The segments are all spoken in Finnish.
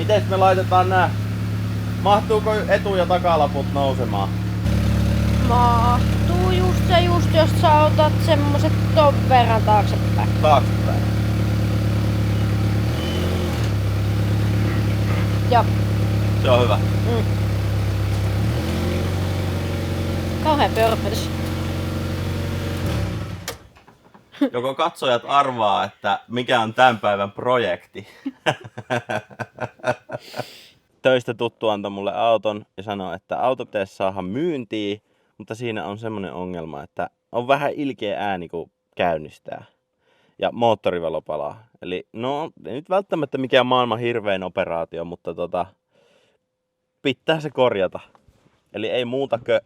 Miten me laitetaan nää? Mahtuuko etu- ja takalaput nousemaan? Mahtuu just jos sä otat semmoset ton verran taaksepäin. Taaksepäin. Joo. Se on hyvä. Kauhea pörpötys. Joko katsojat arvaa, että mikä on tämän päivän projekti. Töistä tuttu antoi mulle auton ja sanoi, että auto pitäisi saada myyntiin, mutta siinä on semmoinen ongelma, että on vähän ilkeä ääni, kun käynnistää. Ja moottorivalo palaa. Eli no, ei nyt välttämättä mikään maailman hirvein operaatio, mutta pitää se korjata. Eli ei muuta kuin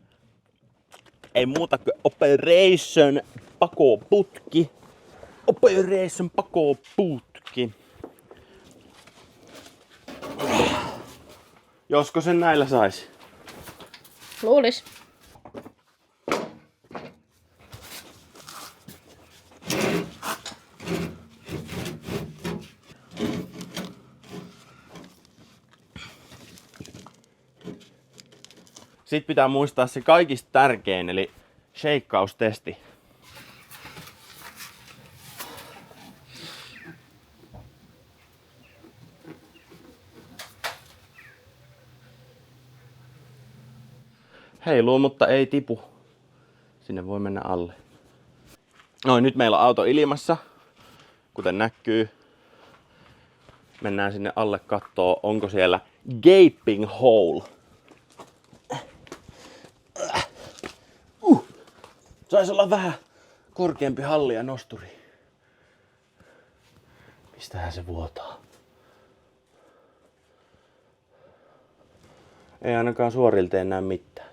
Operation pakoputki. Operation pakoputki. Josko sen näillä saisi? Luulis. Sitten pitää muistaa se kaikista tärkein, eli sheikkaustesti. Heiluu, mutta ei tipu. Sinne voi mennä alle. Noin, nyt meillä on auto ilmassa. Kuten näkyy. Mennään sinne alle kattoo, onko siellä gaping hole. Saisi olla vähän korkeampi halli ja nosturi. Mistähän se vuotaa? Ei ainakaan suorilta näe mitään.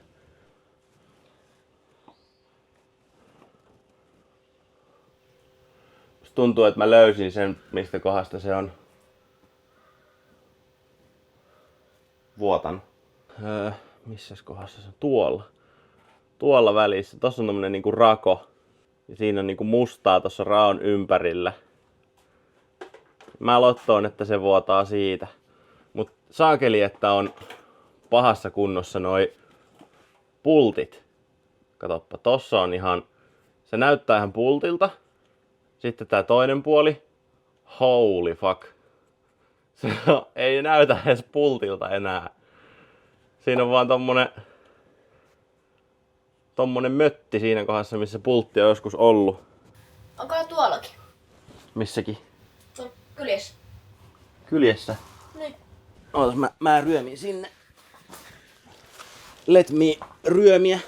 Musta tuntuu, että mä löysin sen, mistä kohdasta se on vuotanut. Missäs kohdassa se on? Tuolla välissä. Tossa on tommonen niinku rako. Ja siinä on niinku mustaa tossa raon ympärillä. Mä lottoon, että se vuotaa siitä. Mut saakeli, että on pahassa kunnossa noi pultit. Katoppa, tossa on ihan... Se näyttää ihan pultilta. Sitten tää toinen puoli. Holy fuck. Se ei näytä edes pultilta enää. Siinä on vaan tommonen mötti siinä kohdassa, missä pultti on joskus ollut. Onko tuollakin? Missäkin? Tuolla kyljessä. Kyljessä? Niin. Ootas, mä ryömin sinne. Let me ryömiä.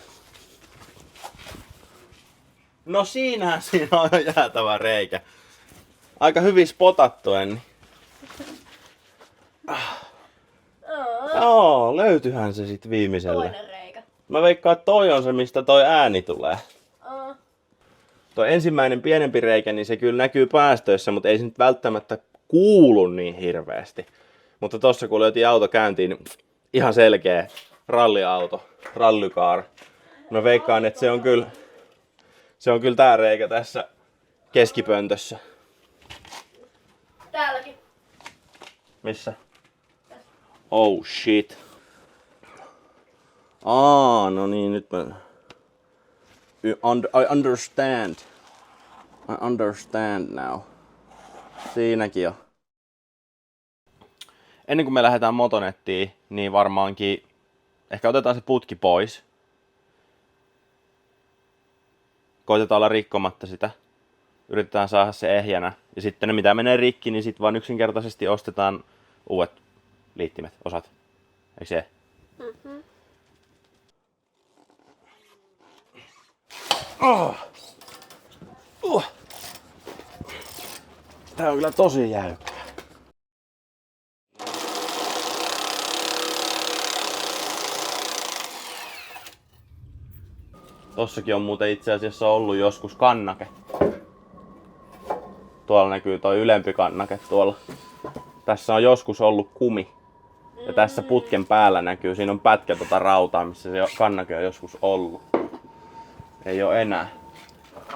No siinä on jäätävä reikä. Aika hyvin spotattu, Enni. Joo, löytyyhän se sit viimeisellä. Toinen reikä. Mä veikkaan, että toi on se, mistä toi ääni tulee. Toi ensimmäinen pienempi reikä, niin se kyllä näkyy päästöissä, mutta ei se nyt välttämättä kuulu niin hirveästi. Mutta tossa kun löytiin auto käyntiin, niin ihan selkeä ralliauto, rallycar. Mä veikkaan, että se on kyllä tää reikä tässä keskipöntössä. Täälläkin. Missä? Oh shit. No niin, nyt mä... I understand. I understand now. Siinäkin on. Ennen kuin me lähdetään motonettiin, niin varmaankin ehkä otetaan se putki pois. Koitetaan olla rikkomatta sitä. Yritetään saada se ehjänä. Ja sitten ne mitä menee rikki, niin sitten vaan yksinkertaisesti ostetaan uudet liittimet, osat. Eikö se? Mm-hmm. Tää on kyllä tosi jäykkä. Tossakin on muuten itse asiassa ollut joskus kannake. Tuolla näkyy toi ylempi kannake tuolla. Tässä on joskus ollut kumi. Ja tässä putken päällä näkyy, siinä on pätkä rautaa, missä se kannake on joskus ollut. Ei oo enää.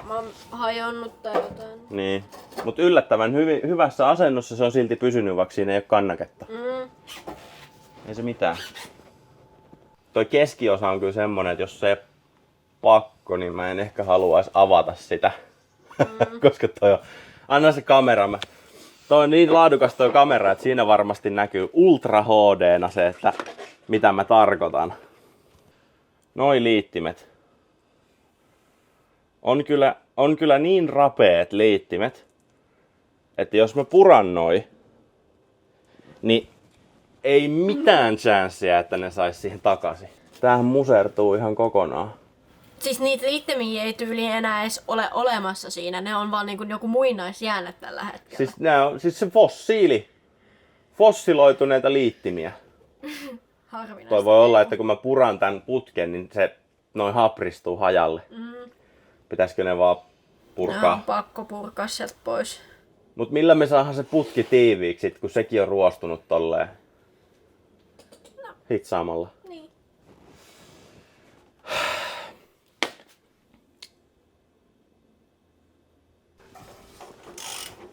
varmaan hajonnut tai jotain. Niin. Mut yllättävän hyvässä asennossa se on silti pysynyt, vaikka siinä ei ole kannaketta. Ei se mitään. Toi keskiosa on kyllä semmonen, että jos se ei pakko, niin mä en ehkä haluaisi avata sitä. Koska toi on... Anna se kamera. Toi on niin laadukas toi kamera, että siinä varmasti näkyy Ultra HD:na se, että mitä mä tarkoitan. Noi liittimet. On kyllä niin rapeet liittimet, että jos mä puran noi, niin ei mitään chanceä, että ne sais siihen takaisin. Tämähän musertuu ihan kokonaan. Siis niitä liittimiä ei tyyliin enää edes ole olemassa siinä, ne on vaan niinku joku muinaisjäänne tällä hetkellä. Siis nää on siis se fossiloituneita liittimiä. Harvinaista. Toi voi olla, että kun mä puran tän putken, niin se noin hapristuu hajalle. Pitäisikö ne vaan purkaa? On pakko purkaa sieltä pois. Mut millä me saadaan se putki tiiviiksi, kun sekin on ruostunut tolleen hitsaamalla? Niin.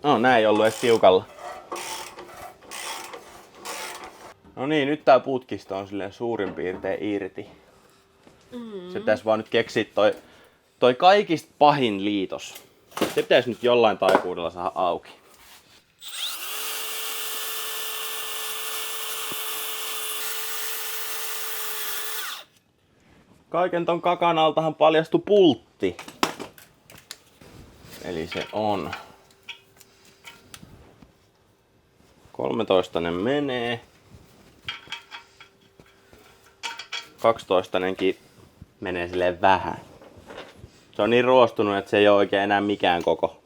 No, nää ei ollut edes tiukalla. No niin, nyt tää putkisto on silleen suurin piirtein irti. Se pitäis vaan nyt keksiä toi kaikista pahin liitos. Se pitäis nyt jollain taikuudella saada auki. Kaiken ton kakan altahan paljastui pultti. Eli se on 13 menee. 12-nenkin menee silleen vähän. Se on niin ruostunut, että se ei ole oikein enää mikään koko.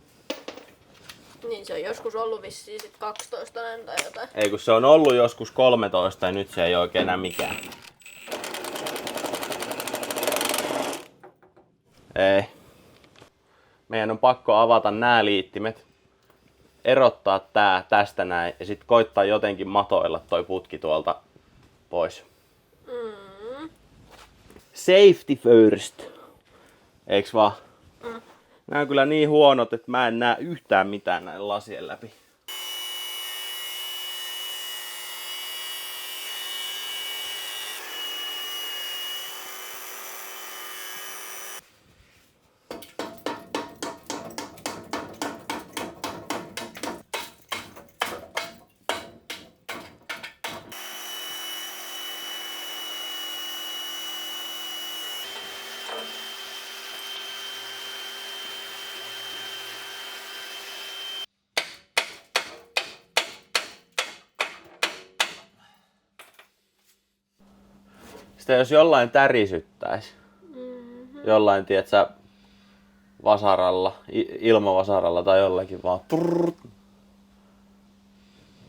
Niin se on joskus ollut vissiin sit 12 tai jotain. Ei kun se on ollut joskus 13 ja nyt se ei ole oikein enää mikään. Ei. Meidän on pakko avata nämä liittimet. Erottaa tää tästä näin ja sit koittaa jotenkin matoilla toi putki tuolta pois. Safety first. Eiks vaan? Nää on kyllä niin huonot, että mä en näe yhtään mitään näin lasien läpi. Sitä jos jollain tärisyttäis, jollain tietsä vasaralla, ilmavasaralla tai jollakin vaan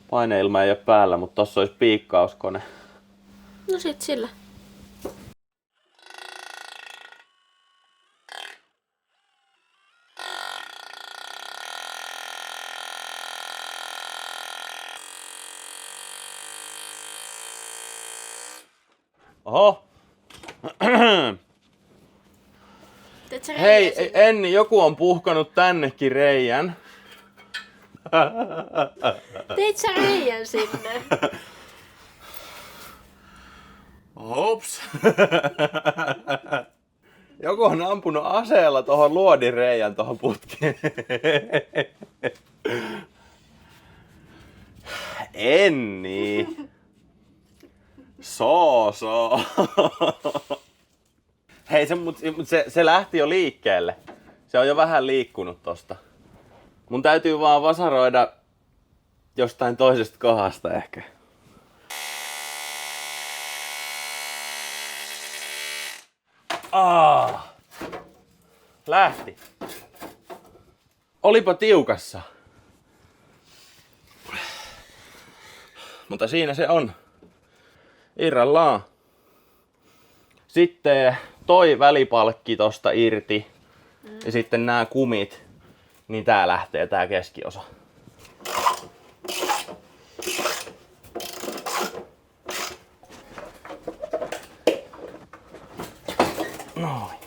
paineilma ei ole päällä, mutta tossa olisi piikkauskone. No sit sillä. Oho! Hei, Enni, joku on puhkanut tännekin reijän. Teit sä reijän sinne? Ops! Joku on ampunut aseella tohon luodinreijän tohon putkeen. Enni! So. Hei, se lähti jo liikkeelle. Se on jo vähän liikkunut tosta. Mun täytyy vaan vasaroida jostain toisesta kohdasta ehkä. Lähti. Olipa tiukassa. Mutta siinä se on. Irrallaan. Sitten toi välipalkki tosta irti. Ja sitten nämä kumit. Niin tää lähtee tää keskiosa. Noin.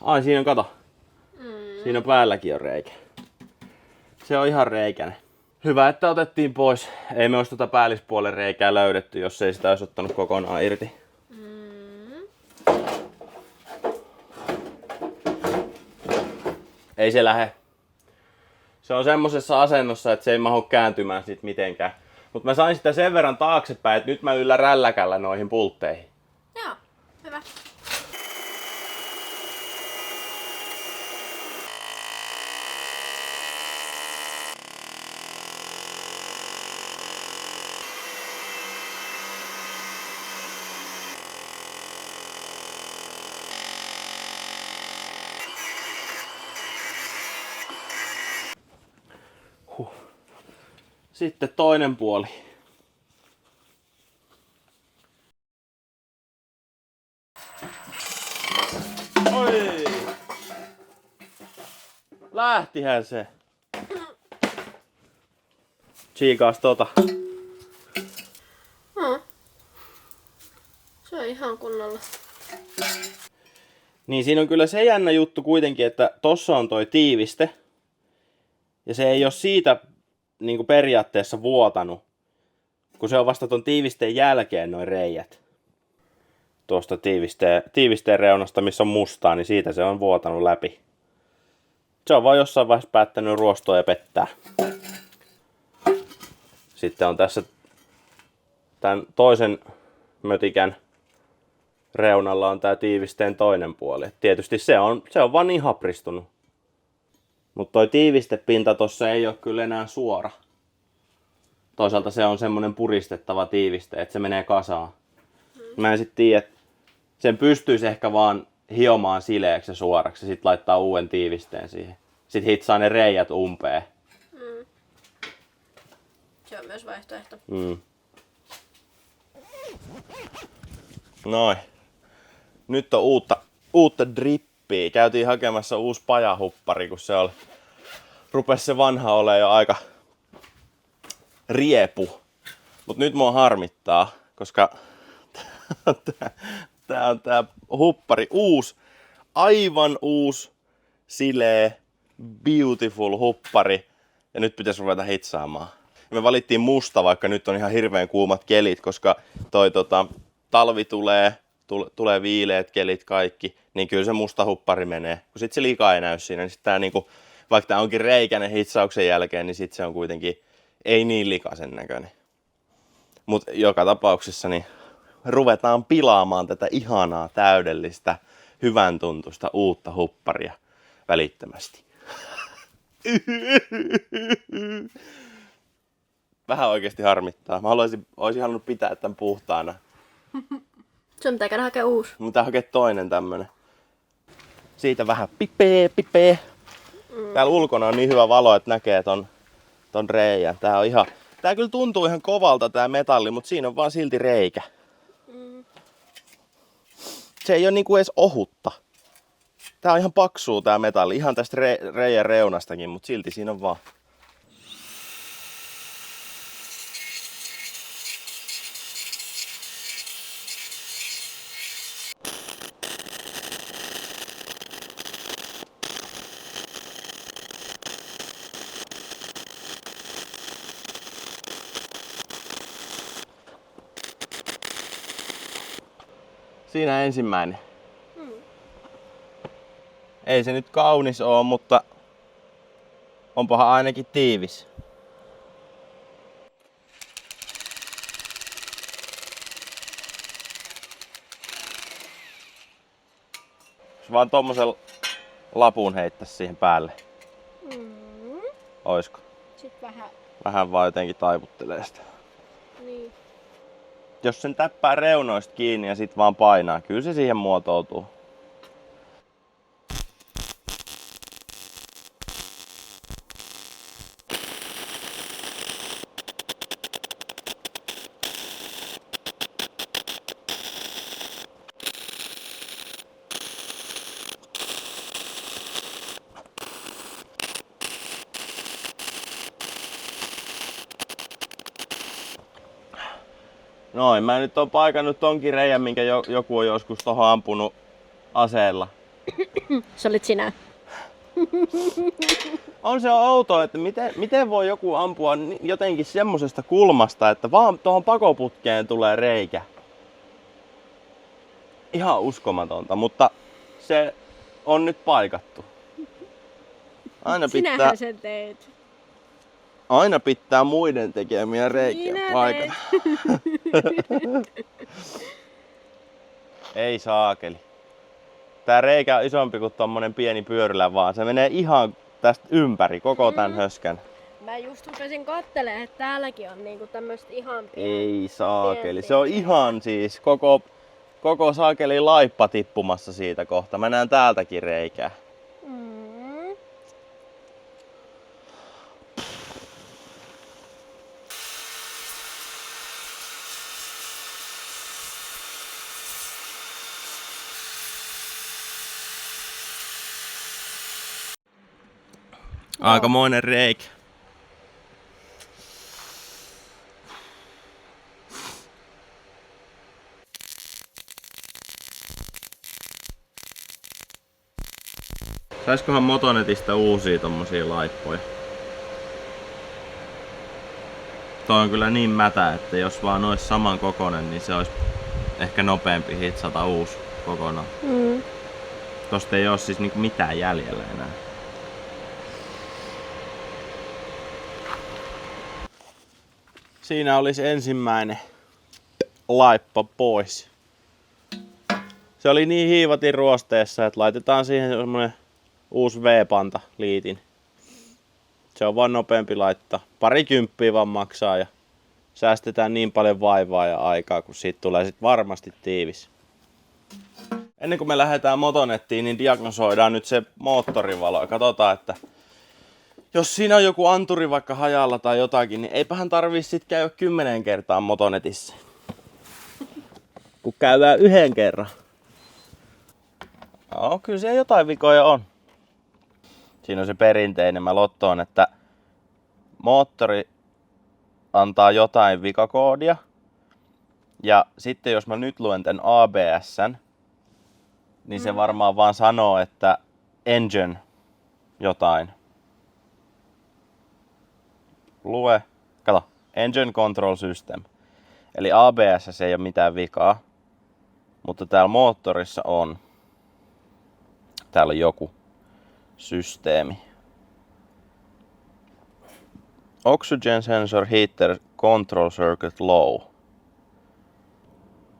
Ai siinä on, kato. Siinä päälläkin on reikä. Se on ihan reikäinen. Hyvä, että otettiin pois. Ei me olisi tuota päällispuolen reikää löydetty, jos ei sitä olisi ottanut kokonaan irti. Ei se lähe. Se on semmosessa asennossa, että se ei mahdu kääntymään sit mitenkään. Mut mä sain sitä sen verran taaksepäin, että nyt mä yllä rälläkällä noihin pultteihin. Joo, hyvä. Sitten toinen puoli. Oi! Lähtihän se. Tsiikaas tota. Se on ihan kunnolla. Niin siinä on kyllä se jännä juttu kuitenkin, että tossa on toi tiiviste. Ja se ei oo siitä niinku periaatteessa vuotanut. Kun se on vasta ton tiivisteen jälkeen noi reijät. Tuosta tiivisteen reunasta, missä on mustaa, niin siitä se on vuotanut läpi. Se on vaan jossain vaiheessa päättänyt ruostoa ja pettää. Sitten on tässä tämän toisen mötikän reunalla on tää tiivisteen toinen puoli. Et tietysti se on vaan niin hapristunut. Mutta toi tiivistepinta tossa ei ole kyllä enää suora. Toisaalta se on semmonen puristettava tiiviste, että se menee kasaan. Mä en sit tiedä, sen pystyisi ehkä vaan hiomaan sileeksi ja suoraksi ja sit laittaa uuden tiivisteen siihen. Sit hitsaa ne reijät umpeen. Se on myös vaihtoehto. Noin. Nyt on uutta drippiä. Käytiin hakemassa uusi pajahuppari, kun rupesi se vanha olemaan jo aika riepu. Mut nyt mua harmittaa, koska tää on tää huppari aivan uusi, sileä, beautiful huppari. Ja nyt pitäisi ruveta hitsaamaan. Ja me valittiin musta, vaikka nyt on ihan hirveän kuumat kelit, koska talvi tulee viileät kelit kaikki, niin kyllä se musta huppari menee. Kun sit se lika ei näy siinä, niin sit tää niinku, vaikka tää onkin reikäinen hitsauksen jälkeen, niin sit se on kuitenkin ei niin likaisen näköinen. Mut joka tapauksessa niin ruvetaan pilaamaan tätä ihanaa, täydellistä, hyvän tuntusta uutta hupparia välittömästi. Vähän oikeesti harmittaa. Mä olisin halunnut pitää tän puhtaana. Sun pitää käydä hakea uusi. Mun pitää hakea toinen tämmönen. Siitä vähän pipee. Täällä ulkona on niin hyvä valo, että näkee ton reijän. Tää kyllä tuntuu ihan kovalta tää metalli, mutta siinä on vaan silti reikä. Se ei oo niinku edes ohutta. Tää on ihan paksuu tää metalli, ihan tästä reijän reunastakin, mutta silti siinä on vaan. Siinä ensimmäinen. Ei se nyt kaunis oo, mutta onpahan ainakin tiivis. Jos vaan tommosella lapun heittäis siihen päälle. Oisko? Sitten Vähän vaan jotenkin taivuttelee sitä. Niin. Jos sen täppää reunoista kiinni ja sit vaan painaa, kyllä se siihen muotoutuu. Noin, mä nyt oon paikannut tonkin reijän, minkä joku on joskus tohon ampunut aseella. Se olit sinä. On se outoa, että miten voi joku ampua jotenkin semmosesta kulmasta, että vaan tuohon pakoputkeen tulee reikä. Ihan uskomatonta, mutta se on nyt paikattu. Sinähän sen teet. Aina pitää muiden tekemiä reikiä paikata. Ei saakeli. Tää reikä on isompi kuin tommonen pieni pyörylä vaan. Se menee ihan tästä ympäri koko tän höskän. Mä just rupesin kattelemaan, että täälläkin on niinku tämmöstä ihan Ei saakeli. Se on ihan siis koko saakeli laippa tippumassa siitä kohta. Mä näen täältäkin reikää. Aikamoinen reikä. Saiskohan Motonetista uusia tommosia laippoja? Toi on kyllä niin mätä, että jos vaan ois saman kokonen, niin se olisi ehkä nopeampi hitsata uusi kokonaan. Tosta ei oo siis niinku mitään jäljellä enää. Siinä olisi ensimmäinen laippa pois. Se oli niin hiivatin ruosteessa, että laitetaan siihen semmonen uusi V-panta liitin. Se on vaan nopeampi laittaa. 20 vaan maksaa ja säästetään niin paljon vaivaa ja aikaa, kun siitä tulee sit varmasti tiivis. Ennen kuin me lähdetään Motonettiin, niin diagnosoidaan nyt se moottorivalo ja katsotaan, että jos siinä on joku anturi vaikka hajalla tai jotakin, niin eipähän tarvii sit käydä 10 kertaa Motonetissa. Kun käydään 1 kerran. No, kyllä siellä jotain vikoja on. Siinä on se perinteinen. Mä lottoon, että moottori antaa jotain vikakoodia. Ja sitten jos mä nyt luen tän ABS:n, niin se varmaan vaan sanoo, että engine jotain. Lue. Kato. Engine Control System. Eli ABS ei ole mitään vikaa. Mutta täällä moottorissa on. Täällä on joku systeemi. Oxygen Sensor Heater Control Circuit Low.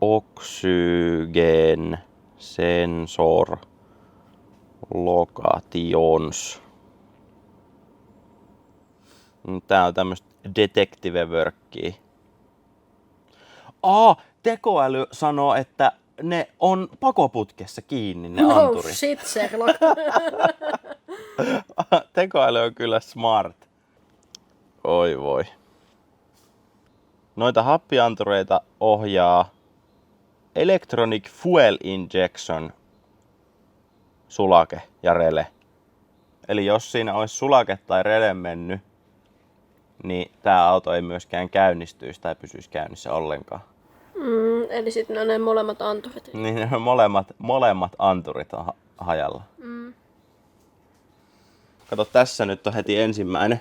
Oxygen Sensor Locations. Tää on tämmöstä detective-workkiä. Tekoäly sanoo, että ne on pakoputkessa kiinni, ne anturit. Shit, Sherlock. Tekoäly on kyllä smart. Oi voi. Noita happiantureita ohjaa Electronic Fuel Injection sulake ja rele. Eli jos siinä olisi sulake tai rele mennyt, niin tää auto ei myöskään käynnistyisi tai pysyisi käynnissä ollenkaan. Eli sitten ne on ne molemmat anturit. Niin ne molemmat anturit on hajalla. Kato, tässä nyt on heti ensimmäinen.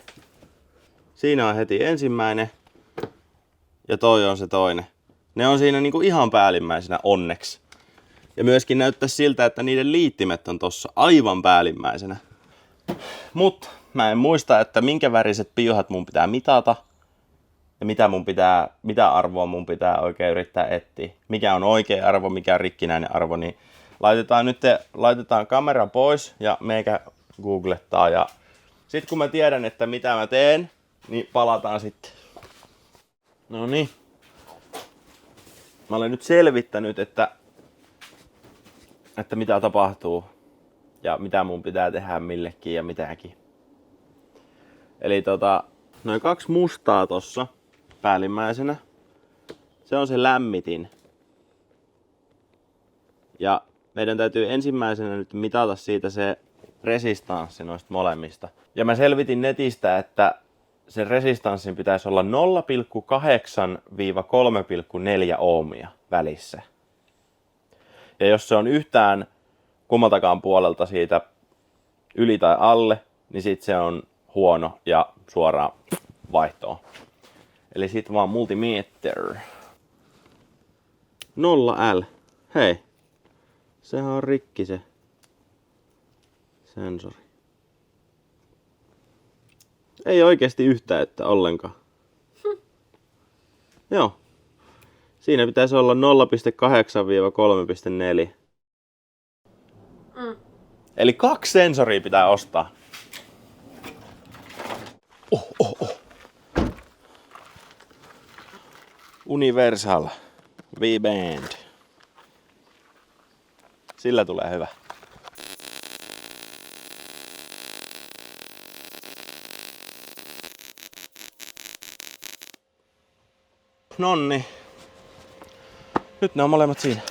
Siinä on heti ensimmäinen. Ja toi on se toinen. Ne on siinä niinku ihan päällimmäisenä onneksi. Ja myöskin näyttää siltä, että niiden liittimet on tossa aivan päällimmäisenä. Mut mä en muista, että minkä väriset piuhat mun pitää mitata. Ja mitä arvoa mun pitää oikein yrittää etsiä. Mikä on oikea arvo, mikä on rikkinäinen arvo. Niin laitetaan kamera pois ja meikä googlettaa. Ja sit kun mä tiedän, että mitä mä teen, niin palataan sitten. No niin. Mä olen nyt selvittänyt, että mitä tapahtuu. Ja mitä mun pitää tehdä millekin ja mitäkin. Eli noin 2 mustaa tossa päällimmäisenä. Se on se lämmitin. Ja meidän täytyy ensimmäisenä nyt mitata siitä se resistanssi noista molemmista. Ja mä selvitin netistä, että sen resistanssin pitäisi olla 0,8-3,4 ohmia välissä. Ja jos se on yhtään kummaltakaan puolelta siitä yli tai alle, niin sit se on huono ja suoraan vaihtoon. Eli sit vaan multimeter. 0L. Hei. Sehän on rikki se sensori. Ei oikeesti yhteyttä ollenkaan. Joo. Siinä pitäisi olla 0,8-3,4. Eli 2 sensoria pitää ostaa. Universal V-Band. Sillä tulee hyvä. Nonni. Nyt ne on molemmat siinä.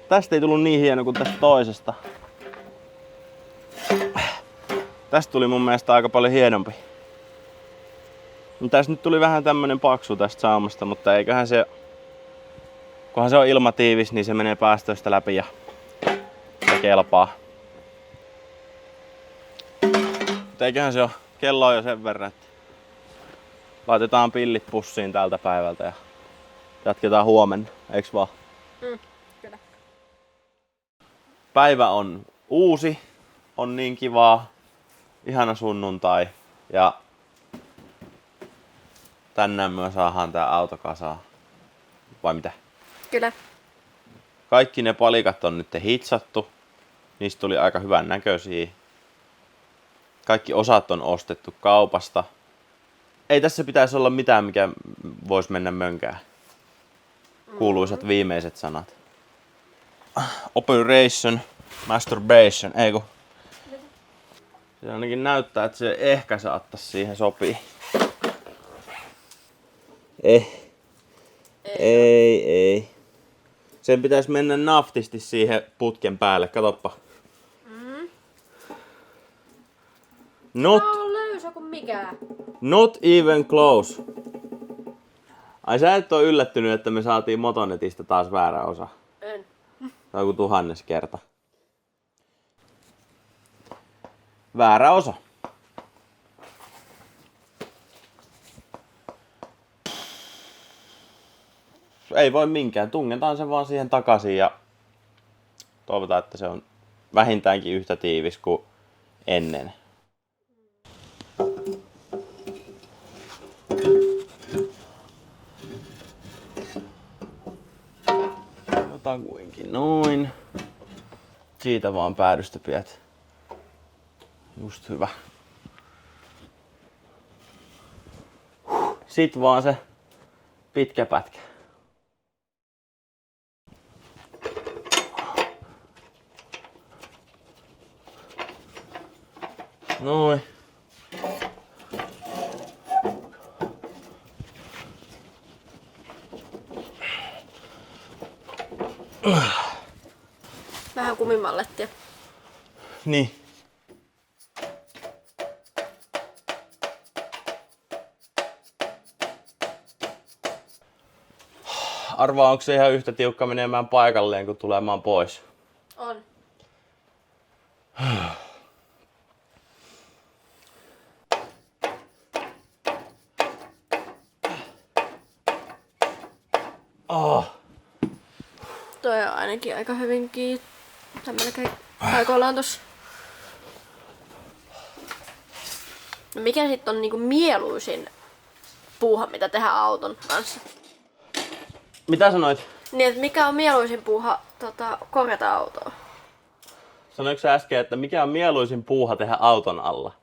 Tästä ei tullut niin hieno kuin tästä toisesta. Tästä tuli mun mielestä aika paljon hienompi. Tässä nyt tuli vähän tämmönen paksu tästä saamasta, mutta eiköhän se... Kunhan se on ilmatiivis, niin se menee päästöistä läpi ja se kelpaa. Mutta eiköhän se ole. Kello on jo sen verran, että laitetaan pillit pussiin tältä päivältä ja jatketaan huomenna, eiks vaan? Kyllä. Päivä on uusi, on niin kivaa, ihana sunnuntai ja tänään myös saadaan tää auto kasaan. Vai mitä? Kyllä. Kaikki ne palikat on nyt hitsattu, niistä tuli aika hyvän näköisiä. Kaikki osat on ostettu kaupasta. Ei tässä pitäisi olla mitään, mikä voisi mennä mönkään. Kuuluisat viimeiset sanat. Operation Masturbation, eikö? Se ainakin näyttää, että se ehkä saattaisi siihen sopii. Ei. Sen pitäisi mennä naftisti siihen putken päälle, katoppa. Not, Tää on löysä kuin mikään. not even close. Ai sä et oo yllättynyt, että me saatiin Motonetista taas väärä osa. En. Tai joku 1000 kerta. Väärä osa. Ei voi minkään. Tungetaan se vaan siihen takaisin ja toivotaan, että se on vähintäänkin yhtä tiivis kuin ennen. Jotakuinkin noin. Siitä vaan päädystöpiet. Just hyvä. Sit vaan se pitkä pätkä. Noin. Vähän kumimallettia. Niin. Arvaa, onko se ihan yhtä tiukka menemään paikalleen kuin tulemaan pois? On. Toi on ainakin aika hyvinkin tämmönen paikoillaan tossa. No mikä sitten on niinku mieluisin puuha, mitä tehdään auton kanssa? Mitä sanoit? Niin, että mikä on mieluisin puuha korjata autoa? Sanoitko sä äsken, että mikä on mieluisin puuha tehdä auton alla?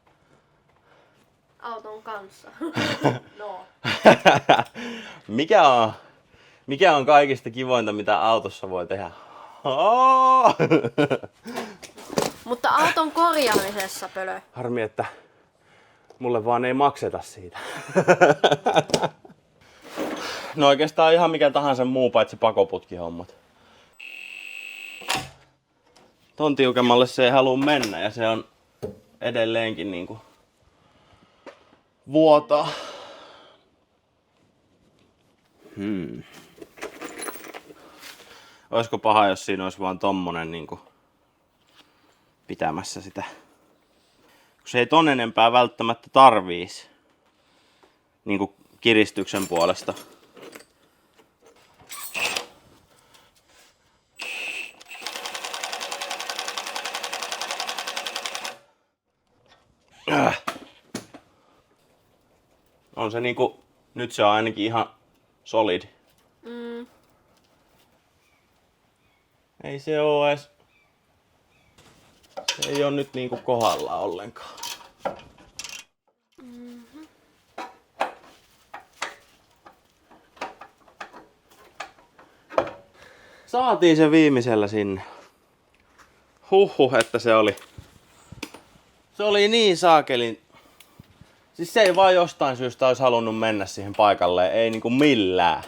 Auton kanssa. No. Mikä on kaikista kivointa, mitä autossa voi tehdä? Mutta auton korjaamisessa, Pölö. Harmi, että mulle vaan ei makseta siitä. No oikeastaan ihan mikä tahansa muu paitsi pakoputkihommat. Ton tiukemmalle se ei halua mennä ja se on edelleenkin niinku vuotaa. Olisiko paha, jos siinä olisi vaan tommonen niinku pitämässä sitä. Kun se ei ton enempää välttämättä tarviis niinku kiristyksen puolesta. On se niinku, nyt se on ainakin ihan solid. Ei se oo edes, se ei oo nyt niinku kohdallaan ollenkaan. Saatiin se viimeisellä sinne. Huhhuh, että se oli niin saakelin. Siis se ei vaan jostain syystä olisi halunnut mennä siihen paikalle, ei niinku millään.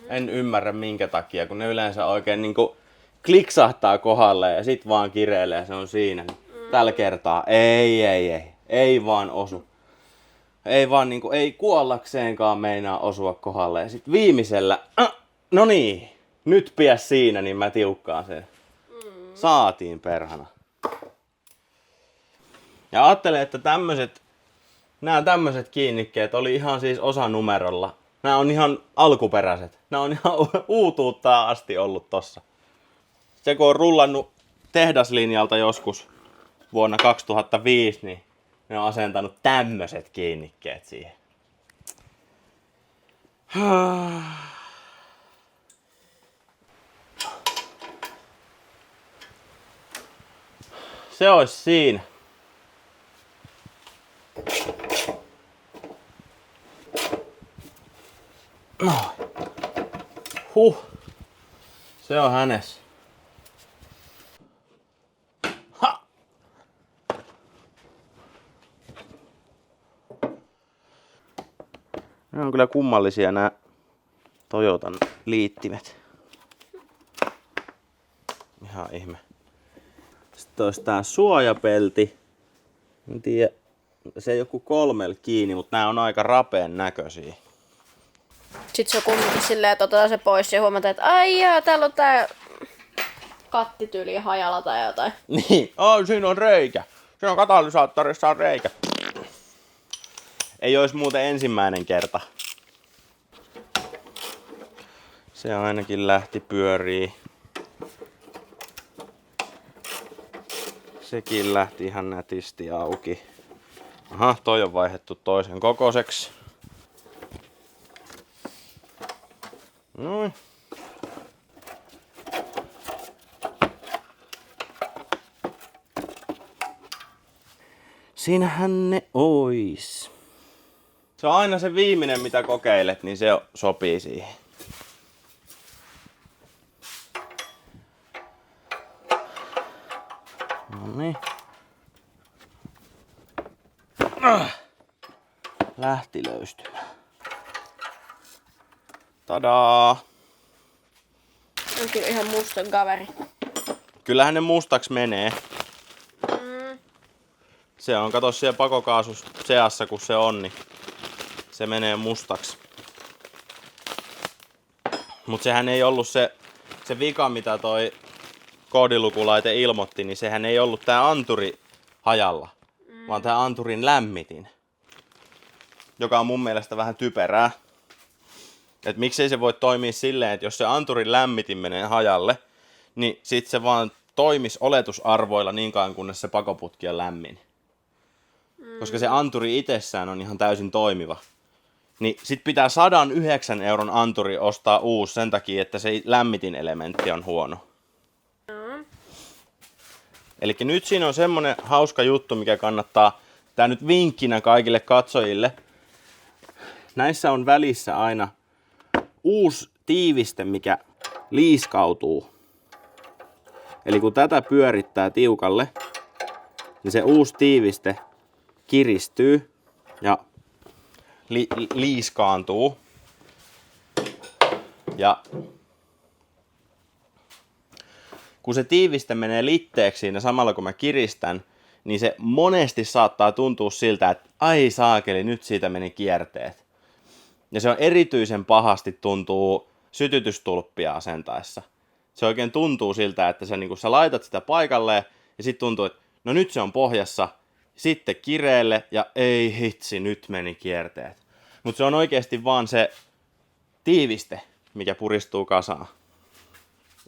En ymmärrä minkä takia, kun ne yleensä oikein niinku kliksahtaa kohdalle ja sit vaan kireilee, se on siinä. Tällä kertaa ei vaan osu. Ei vaan niinku, ei kuollakseenkaan meinaa osua kohdalle. Ja sit viimeisellä, no niin, nyt piäs siinä, niin mä tiukkaan sen. Saatiin perhana. Ja ajattelen, että nämä tämmöiset kiinnikkeet oli ihan siis osanumerolla. Nämä on ihan alkuperäiset. Nämä on ihan uutuuttaan asti ollut tossa. Se kun on rullannut tehdaslinjalta joskus vuonna 2005, niin ne on asentanut tämmöiset kiinnikkeet siihen. Se olisi siinä. Se on hänessä. Ha! Ne on kyllä kummallisia nämä Toyotan liittimet. Ihan ihme. Sitten olisi tää suojapelti. En tiedä, se ei joku 3 kiinni, mutta nämä on aika rapeen näköisiä. Sitten se on kumminkin silleen, että otetaan se pois ja huomataan, että ai jaa, täällä on tää kattityyli hajalla tai jotain. Niin, siinä on reikä. Siinä on katalysaattorissa on reikä. Ei olisi muuten ensimmäinen kerta. Se ainakin lähti pyörii. Sekin lähti ihan nätisti auki. Aha, toi on vaihdettu toisen kokoiseksi. Noin. Siinähän ne ois. Se on aina se viimeinen mitä kokeilet, niin se sopii siihen. Noniin. Lähti löystymään. Tadaa! On kyllä ihan mustan kaveri. Kyllähän ne mustaksi menee. Se on, kato siellä pakokaasus seassa kun se on, niin se menee mustaksi. Mut sehän ei ollut se vika mitä toi koodilukulaite ilmoitti, niin sehän ei ollut tää anturi hajalla, vaan tää anturin lämmitin. Joka on mun mielestä vähän typerää. Et miksei se voi toimia silleen, että jos se anturin lämmitin menee hajalle, niin sit se vaan toimis oletusarvoilla niin kauan kunnes se pakoputki on lämmin. Koska se anturi itsessään on ihan täysin toimiva. Niin sit pitää 109 € anturi ostaa uusi sen takia, että se lämmitin elementti on huono. Eli nyt siinä on semmonen hauska juttu, mikä kannattaa, tää nyt vinkkinä kaikille katsojille. Näissä on välissä aina uusi tiiviste, mikä liiskautuu. Eli kun tätä pyörittää tiukalle, niin se uusi tiiviste kiristyy ja liiskaantuu. Ja kun se tiiviste menee litteeksi siinä samalla kun mä kiristän, niin se monesti saattaa tuntua siltä, että ai saakeli, nyt siitä meni kierteet. Ja se on erityisen pahasti tuntuu sytytystulppia asentaessa. Se oikein tuntuu siltä, että sä laitat sitä paikalleen ja sitten tuntuu, että no nyt se on pohjassa. Sitten kireelle ja ei hitsi, nyt meni kierteet. Mutta se on oikeasti vaan se tiiviste, mikä puristuu kasaan.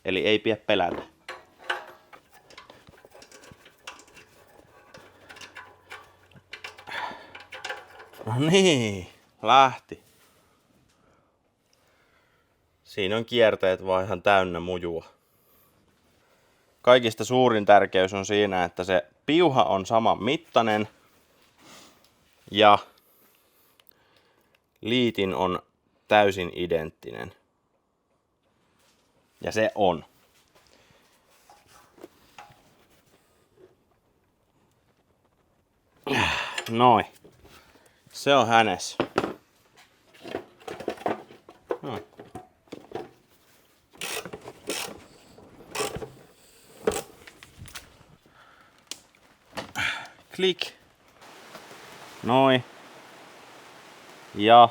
Eli ei pidä pelätä. No niin, lähti. Siinä on kierteet vaan ihan täynnä mujua. Kaikista suurin tärkeys on siinä, että se piuha on saman mittainen ja liitin on täysin identtinen. Ja se on. Noin. Se on hänes. Noin. Klik. Noin. Ja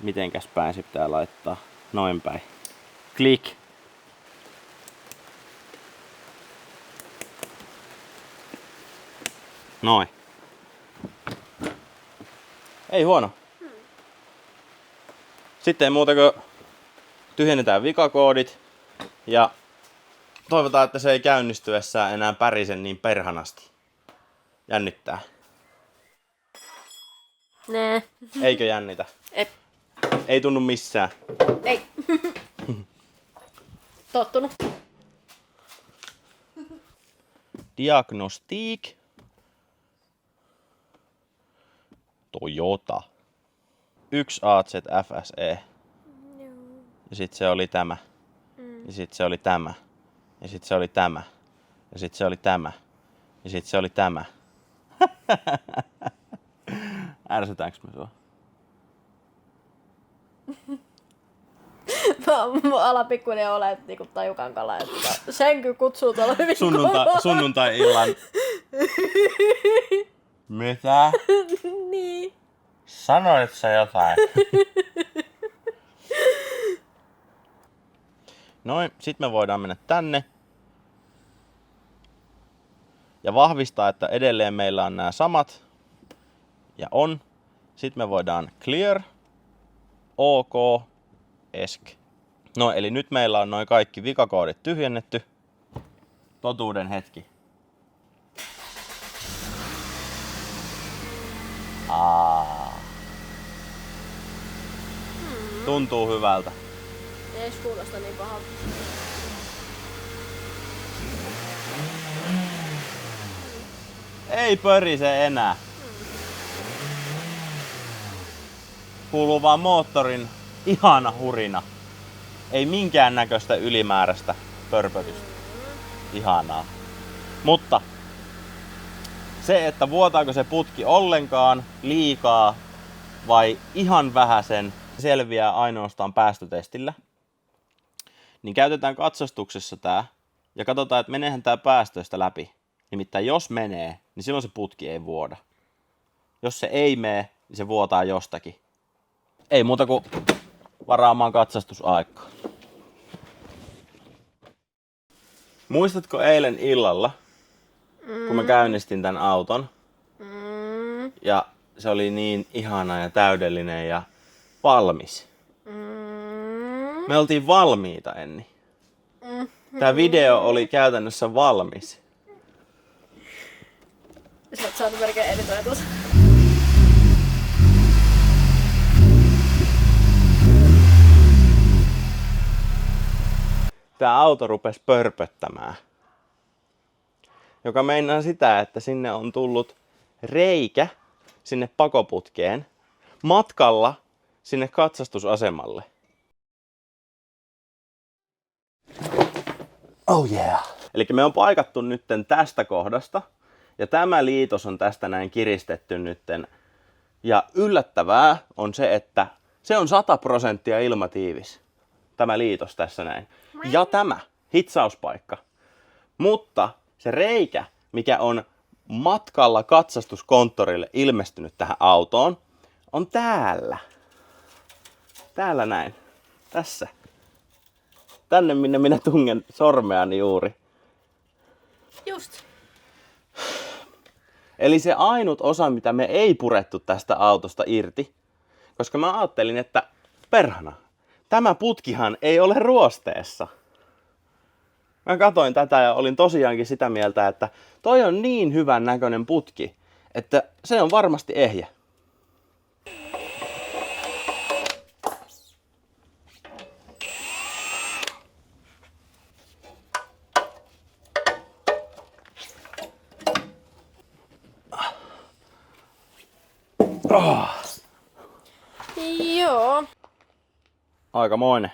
mitenkäs päin se pitää laittaa? Noin päin. Klik. Noin. Ei huono. Sitten ei muuta kuin tyhjennetään vikakoodit ja toivotaan, että se ei käynnistyessään enää pärisen niin perhanasti. Jännittää. Nää. Eikö jännitä? Ei tunnu missään. Ei. Tottunut. Diagnostik. Toyota. 1 AZ FSE. Ja sit se oli tämä. Ja sit se oli tämä. Ja sit se oli tämä. Ja sit se oli tämä. Ja sit se oli tämä. Ärsytäänkö me sua? Mä alan pikkuinen ole niinku tajukan kala, että sen kyllä kutsuu tuolla hyvin Sunnuntai-illan. Mitä? Niin. Sanoit sä jotain? Noin, sit me voidaan mennä tänne. Ja vahvistaa, että edelleen meillä on nämä samat. Ja on. Sitten me voidaan clear, OK, ESC. No eli nyt meillä on noin kaikki vikakoodit tyhjennetty. Totuuden hetki. Tuntuu hyvältä. Ei edes kuulosta niin pahalta. Ei pörise enää. Kuuluu vaan moottorin ihana hurina. Ei minkään näköistä ylimääräistä pörpötystä. Ihanaa. Mutta se, että vuotaako se putki ollenkaan, liikaa vai ihan vähäsen, selviää ainoastaan päästötestillä. Niin käytetään katsastuksessa tää ja katsotaan, että meneehän tää päästöistä läpi. Nimittäin jos menee, niin silloin se putki ei vuoda. Jos se ei mene, niin se vuotaa jostakin. Ei muuta kuin varaamaan katsastusaikaa. Muistatko eilen illalla, kun mä käynnistin tän auton? Ja se oli niin ihana ja täydellinen ja valmis. Me oltiin valmiita, Enni. Tää video oli käytännössä valmis. Sä oot saanut melkein editoitua. Tää auto rupesi pörpöttämään. Joka meinaa sitä, että sinne on tullut reikä sinne pakoputkeen matkalla sinne katsastusasemalle. Oh yeah! Eli me on paikattu nytten tästä kohdasta. Ja tämä liitos on tästä näin kiristetty nytten. Ja yllättävää on se, että se on 100% ilmatiivis. Tämä liitos tässä näin. Ja tämä hitsauspaikka. Mutta se reikä, mikä on matkalla katsastuskonttorille ilmestynyt tähän autoon, on täällä. Täällä näin. Tässä. Tänne minne minä tungen sormeani juuri. Just. Eli se ainut osa, mitä me ei purettu tästä autosta irti, koska mä ajattelin, että perhana, tämä putkihan ei ole ruosteessa. Mä katoin tätä ja olin tosiaankin sitä mieltä, että toi on niin hyvän näköinen putki, että se on varmasti ehjä. Oh. Joo. Aikamoinen.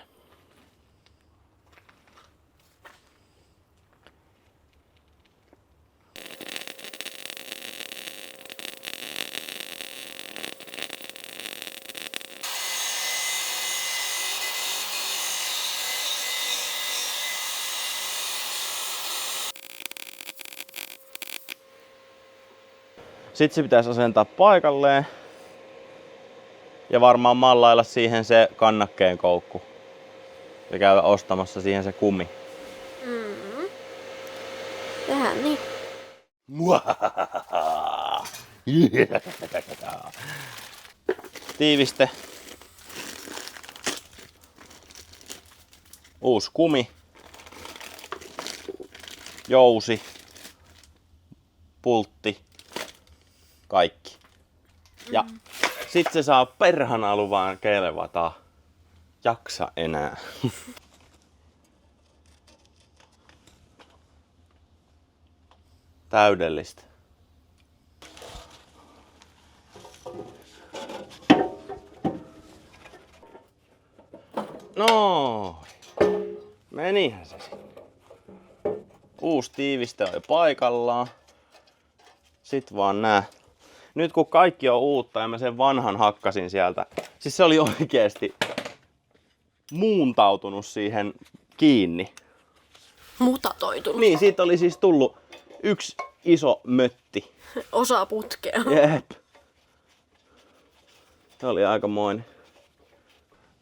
Sitten se pitäisi asentaa paikalleen. Ja varmaan mallailla siihen se kannakkeen koukku. Ja käydä ostamassa siihen se kumi. Tehdään niin. Tiiviste. Uusi kumi. Jousi. Pultti. Kaikki. Ja sit se saa perhana luvan kelvata. Jaksa enää. Täydellistä. No, menihän se sinne. Uusi tiiviste on jo paikallaan. Sitten vaan nää. Nyt kun kaikki on uutta ja mä sen vanhan hakkasin sieltä. Siis se oli oikeesti muuntautunut siihen kiinni. Mutatoitunut. Niin, siitä oli siis tullut yksi iso mötti. Osa putkea. Jep. Se oli aikamoinen.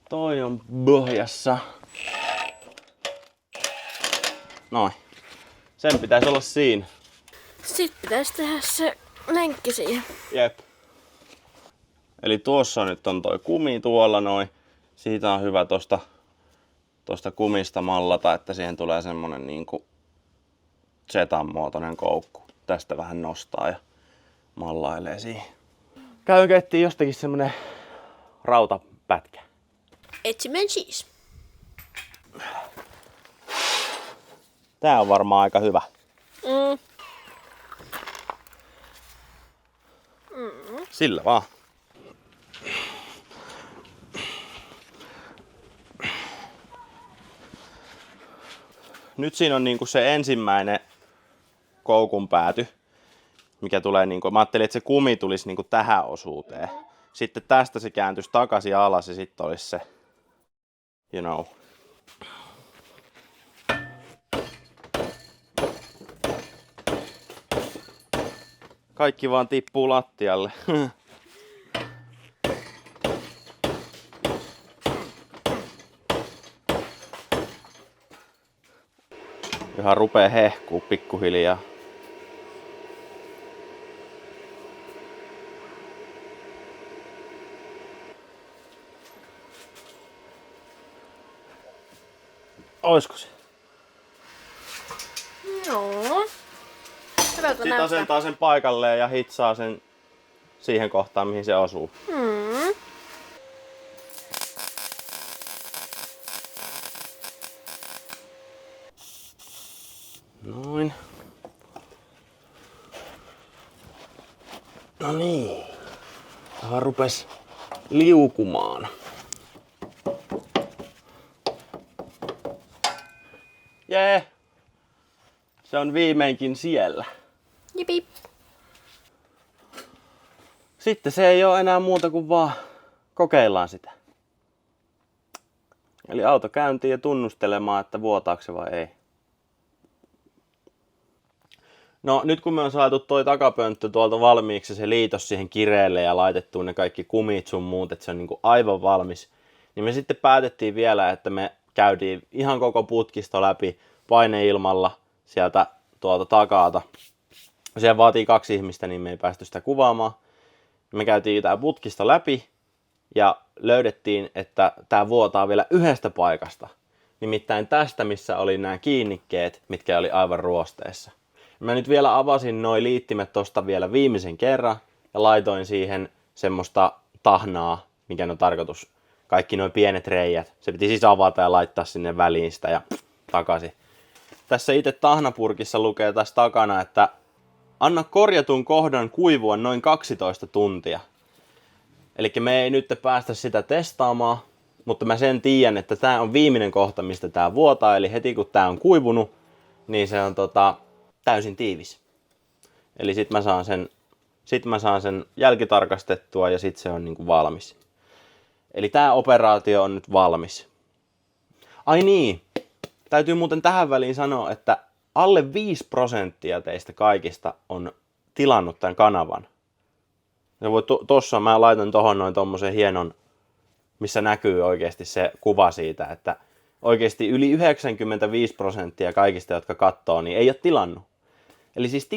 Toi on pohjassa. Noin. Sen pitäisi olla siinä. Sitten pitäisi tehdä se lenkki siihen. Jep. Eli tuossa nyt on toi kumi tuolla noin. Siitä on hyvä tosta kumista mallata, että siihen tulee semmonen niinku zetan muotoinen koukku. Tästä vähän nostaa ja mallailee siihen. Käyn kettiin jostakin semmonen rautapätkä. Etsimään siis. Tää on varmaan aika hyvä. Sillä vaan. Nyt siinä on niinku se ensimmäinen koukun pääty, mikä tulee niinku, mä ajattelin, että se kumi tulisi niinku tähän osuuteen. Sitten tästä se kääntyisi takaisin alas ja sitten olisi se, you know. Kaikki vaan tippuu lattialle. Ihan rupee hehkuu pikkuhiljaa. Oisko se? Joo. Hyvältä Sitten näyttää. asentaa sen paikalleen ja hitsaa sen siihen kohtaan, mihin se osuu. Noin. No niin. Tämä rupes liukumaan. Jee. Se on viimeinkin siellä. Jipi. Sitten se ei ole enää muuta kuin vaan kokeillaan sitä. Eli auto käyntiin ja tunnustelemaan, että vuotaako se vai ei. No nyt kun me on saatu toi takapönttö tuolta valmiiksi ja se liitos siihen kireelle ja laitettu ne kaikki kumit sun muut, että se on niinku aivan valmis, niin me sitten päätettiin vielä, että me käytiin ihan koko putkisto läpi paineilmalla sieltä tuolta takalta. Siellä vaatii 2 ihmistä, niin me ei päästy sitä kuvaamaan. Me käytiin tää putkisto läpi ja löydettiin, että tää vuotaa vielä yhdestä paikasta. Nimittäin tästä, missä oli nämä kiinnikkeet, mitkä oli aivan ruosteessa. Mä nyt vielä avasin noi liittimet tosta vielä viimeisen kerran ja laitoin siihen semmoista tahnaa, mikä on tarkoitus, kaikki nuo pienet reijät. Se piti siis avata ja laittaa sinne väliin sitä ja takaisin. Tässä itse tahnapurkissa lukee tässä takana, että anna korjatun kohdan kuivua noin 12 tuntia. Eli me ei nyt päästä sitä testaamaan, mutta mä sen tiedän, että tää on viimeinen kohta, mistä tää vuotaa. Eli heti kun tää on kuivunut, niin se on täysin tiivis. Eli sit mä saan sen jälkitarkastettua ja sit se on niinku valmis. Eli tää operaatio on nyt valmis. Ai niin, täytyy muuten tähän väliin sanoa, että alle 5% teistä kaikista on tilannut tämän kanavan. Ja tossa mä laitan tohon noin tommosen hienon, missä näkyy oikeasti se kuva siitä, että oikeasti yli 95% kaikista, jotka katsoo, niin ei ole tilannut. Eli siis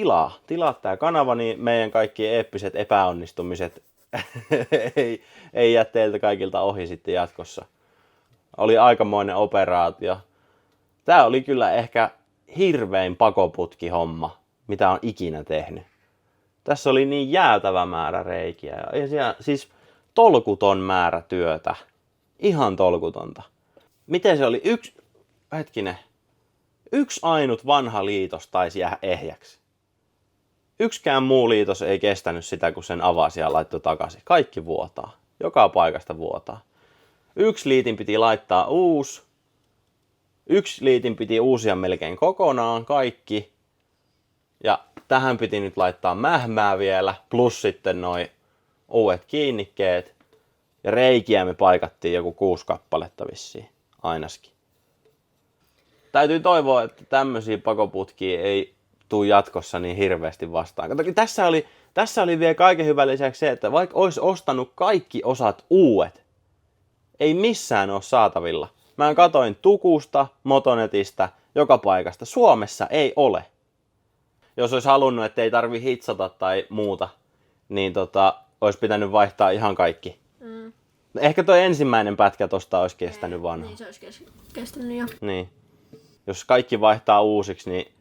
tilaa tää kanava, niin meidän kaikki eeppiset epäonnistumiset ei jää teiltä kaikilta ohi sitten jatkossa. Oli aikamoinen operaatio. Tää oli kyllä ehkä hirvein pakoputkihomma, mitä on ikinä tehnyt. Tässä oli niin jäätävä määrä reikiä ja siellä, siis tolkuton määrä työtä. Ihan tolkutonta. Miten se oli? Yksi ainut vanha liitos taisi jäädä ehjäksi. Yksikään muu liitos ei kestänyt sitä, kun sen avasi ja laittoi takaisin. Kaikki vuotaa. Joka paikasta vuotaa. Yksi liitin piti laittaa uusi. Yksi liitin piti uusia melkein kokonaan kaikki. Ja tähän piti nyt laittaa mähmää vielä. Plus sitten noi uudet kiinnikkeet. Ja reikiä me paikattiin joku 6 kappaletta vissiin. Ainakin. Täytyy toivoa, että tämmöisiä pakoputkia ei tule jatkossa niin hirveästi vastaan. Kato, tässä oli vielä kaiken hyvän lisäksi se, että vaikka olisi ostanut kaikki osat uudet, ei missään ole saatavilla. Mä katoin Tukusta, Motonetista, joka paikasta. Suomessa ei ole. Jos olisi halunnut, että ei tarvi hitsata tai muuta, niin olisi pitänyt vaihtaa ihan kaikki. Ehkä toi ensimmäinen pätkä tosta olisi kestänyt vanha. Niin se olisi kestänyt jo. Niin. Jos kaikki vaihtaa uusiksi, niin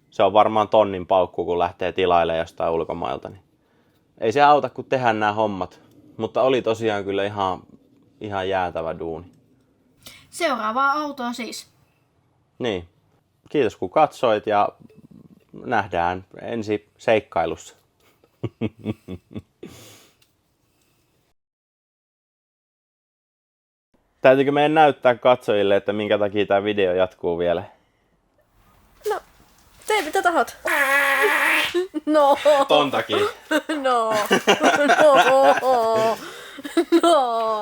se on varmaan tonnin paukku, kun lähtee tilailemaan jostain ulkomailta. Niin ei se auta, kun tehdään nämä hommat. Mutta oli tosiaan kyllä ihan jäätävä duuni. Seuraavaa autoa siis. Niin. Kiitos kun katsoit ja nähdään ensi seikkailussa. Täytyykö meidän näyttää katsojille, että minkä takia tämä video jatkuu vielä? No, tee mitä tahot. No. Ton takia. No. No. No.